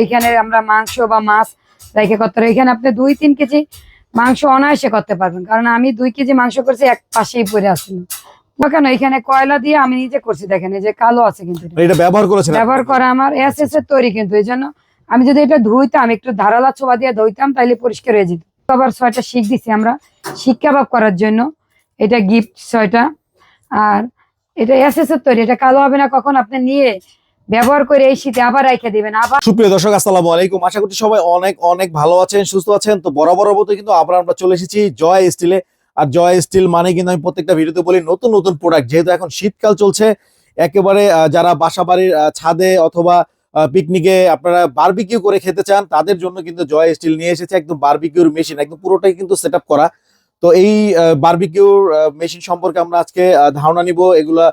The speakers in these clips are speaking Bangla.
এখানে আমরা মাংস বা মাছ রেখে করতে পারি। এখানে আপনি 2-3 কেজি মাংস অনায়াসে করতে পারবেন, কারণ আমি 2 কেজি মাংস করছি এক পাশেই পড়ে আসছিল কেন। এখানে কয়লা দিয়ে আমি নিজে করছি, দেখেন এই যে কালো আছে, কিন্তু এটা ব্যবহার করা আমার এস এর তৈরি, কিন্তু এই জন্য আমি যদি এটা ধুইতাম, একটু ধারালা ছোবা দিয়ে ধুইতাম, তাইলে পরিষ্কার হয়ে যেত। আবার 6টা শিক দিছি আমরা শিক কাবাব করার জন্য, এটা গিফট 6টা। আর এটা এস এর তৈরি, এটা কালো হবে না কখন, আপনি নিয়ে ব্যবহার করে এই শীতে আবার রেখে দিবেন। আবার সুপ্রিয় দর্শক, আসসালামু আলাইকুম। আশা করছি সবাই অনেক অনেক ভালো আছেন, সুস্থ আছেন। তো বরাবর মতো কিন্তু আমরা চলে এসেছি জয় স্টিলে। আর জয় স্টিল মানে কিন্তু আমি প্রত্যেকটা ভিডিওতে বলি নতুন নতুন প্রোডাক্ট, যেহেতু এখন শীতকাল চলছে, একেবারে যারা বাসা বাড়ির ছাদে অথবা পিকনিকে আপনারা বারবিকিউ করে খেতে চান, তাদের জন্য কিন্তু জয় স্টিল নিয়ে এসেছে একদম বারবিকিউর মেশিন, একদম পুরোটাই কিন্তু সেট আপ করা। তো এই বারবিকিউর মেশিন সম্পর্কে আমরা আজকে ধারণা নিব, এগুলা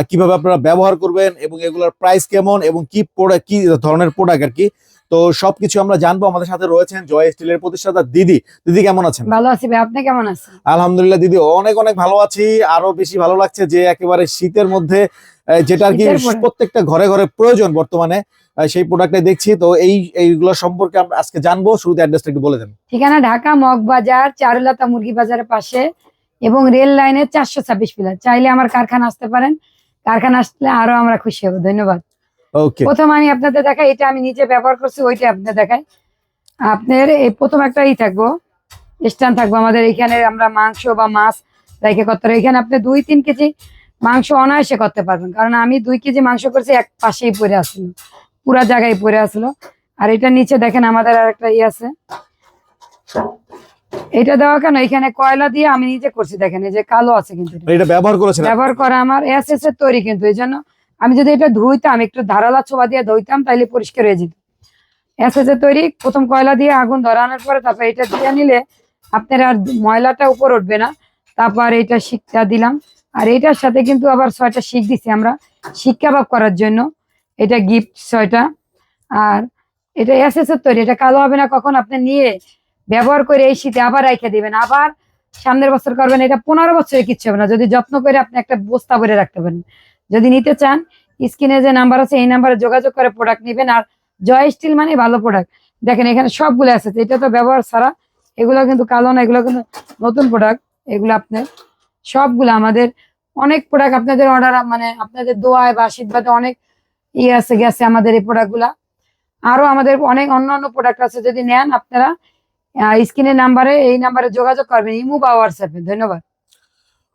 কিভাবে আপনারা ব্যবহার করবেন এবং এগুলোর প্রাইস কেমন এবং কি কি ধরনের প্রোডাক্ট আর কি। তো সবকিছু আমরা জানবো। আমাদের সাথে রয়েছেন জয় স্টিলের প্রতিষ্ঠাতা দিদি। দিদি কেমন আছেন? ভালো আছি ভাই, আপনি কেমন আছেন? আলহামদুলিল্লাহ দিদি, অনেক অনেক ভালো আছি। আরো বেশি ভালো লাগছে যে একেবারে শীতের মধ্যে যেটা আর কি প্রত্যেকটা ঘরে ঘরে প্রয়োজন বর্তমানে, সেই প্রোডাক্টটাই দেখছি। তো এইগুলো সম্পর্কে আমরা আজকে জানবো। শুরুতে অ্যাড্রেসটা একটু বলে দেন। ঠিকানা ঢাকা মগবাজার চারুলতা মুরগি বাজারের পাশে এবং রেল লাইনের 426 পিলার। চাইলে আমার কারখানা আসতে পারেন, কারখানা আসলে আরো আমরা খুশি হব। ধন্যবাদ। ওকে, প্রথম আমি আপনাদের দেখাই, এটা আমি নিজে ব্যবহার করছি, ওইটা আপনাদের দেখাই। আপনার এই প্রথম একটা থাকবো, স্ট্যান্ড থাকবো আমাদের। এখানে আমরা মাংস বা মাছ রেখে করতে পারি। এখানে আপনি 2-3 কেজি মাংস অনায়াসে করতে পারবেন, কারণ আমি 2 কেজি মাংস করছি এক পাশেই পড়ে আসলো, পুরা জায়গায় পড়ে আসলো। আর এটা নিচে দেখেন আমাদের আর একটা আছে, এটা দেওয়া কেন, এখানে কয়লা দিয়ে আমি নিজে করছি, দেখেন এই যে কালো আছে, কিন্তু এটা ব্যবহার করা আমার এস এর তৈরি, কিন্তু এই জন্য আমি যদি এটা ধুইতাম, একটু ধারালা ছোবা দিয়ে ধুইতাম, তাইলে পরিষ্কার হয়ে যেত। এস এর তৈরি। প্রথম কয়লা দিয়ে আগুন ধরানোর পরে তারপর এটা দিয়ে নিলে আপনার আর ময়লাটা উপর উঠবে না। তারপর এটা শিকটা দিলাম, আর এটার সাথে কিন্তু আবার 6টা শিক দিছি আমরা শিক কাবাব করার জন্য, এটা গিফট 6টা। আর এটা এস এর তৈরি, এটা কালো হবে না কখন, আপনি নিয়ে ব্যবহার করে এই শীতে আবার রেখে দিবেন, আবার সামনের বছর করবেন। এটা 15 বছরে কিচ্ছু হবে না, যদি যত্ন করে আপনি একটা বস্তা ভরে রাখতে পারেন। যদি নিতে চান, স্ক্রিনে যে নাম্বার আছে এই নাম্বারে যোগাযোগ করে প্রোডাক্ট নেবেন। আর জয় স্টিল মানে ভালো প্রোডাক্ট, দেখেন এখানে সবগুলো আছে, এটা তো ব্যবহার ছাড়া, এগুলো কিন্তু কালো না, এগুলো কিন্তু নতুন প্রোডাক্ট। এগুলো আপনার সবগুলো আমাদের অনেক প্রোডাক্ট আপনাদের অর্ডার, মানে আপনাদের দোয়ায় বা আশীর্বাদে অনেক আছে গেছে আমাদের এই প্রোডাক্ট গুলা। আরো আমাদের অনেক অন্যান্য প্রোডাক্ট আছে, যদি নেন আপনারা স্ক্রিনের নাম্বারে এই নাম্বারে যোগাযোগ করবেন, ইমো বা হোয়াটসঅ্যাপে। ধন্যবাদ।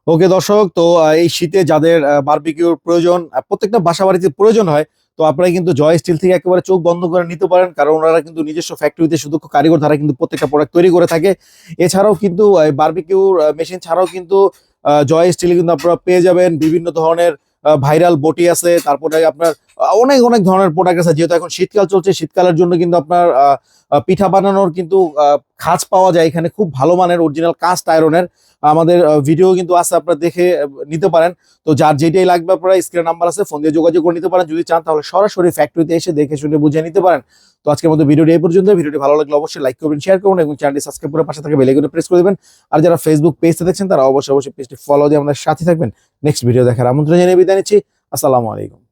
ওকে দর্শক, তো এই শীতে যাদের বারবিকিউর প্রয়োজন, প্রত্যেকটা বাসা বাড়িতে প্রয়োজন হয়, তো আপনারা কিন্তু জয় স্টিল থেকে একেবারে চোখ বন্ধ করে নিতে পারেন, কারণ ওনারা কিন্তু নিজস্ব ফ্যাক্টরিতে সুদক্ষ কারিগর দ্বারা কিন্তু প্রত্যেকটা প্রোডাক্ট তৈরি করে থাকে। এছাড়াও কিন্তু বারবিকিউর মেশিন ছাড়াও কিন্তু জয় স্টিলে কিন্তু আপনারা পেয়ে যাবেন বিভিন্ন ধরনের ভাইরাল বটি আছে, তারপরে আপনার অনেক অনেক ধরনের প্রোডাক্ট আছে। যেহেতু এখন শীতকাল চলছে, শীতকালের জন্য কিন্তু আপনার পিঠা বানানোর কিন্তু খাঁজ পাওয়া যায় এখানে, খুব ভালো মানের অরিজিনাল কাস্ট আয়রনের। আমাদের ভিডিও কিন্তু আছে, আপনারা দেখে নিতে পারেন। তো যার যেটাই লাগবে আপনারা স্ক্রিনে নাম্বার আছে, ফোন দিয়ে যোগাযোগ করে নিতে পারেন। যদি চান তাহলে সরাসরি ফ্যাক্টরিতে এসে দেখে শুনে বুঝে নিতে পারেন। তো আজকের মতো ভিডিওটি এই পর্যন্ত। ভিডিওটি ভালো লাগলে অবশ্যই লাইক করবেন, শেয়ার করুন এবং চ্যানেলটি সাবস্ক্রাইব করে পাশে থাকা বেল আইকনে প্রেস করে দেবেন। আর যারা ফেসবুক পেজটা দেখছেন তারা অবশ্যই পেজটি ফলো দিয়ে আমাদের সাথে থাকবেন। নেক্সট ভিডিও দেখার আমন্ত্রণ জানিয়ে বিদায় নিচ্ছি। আসসালামু আলাইকুম।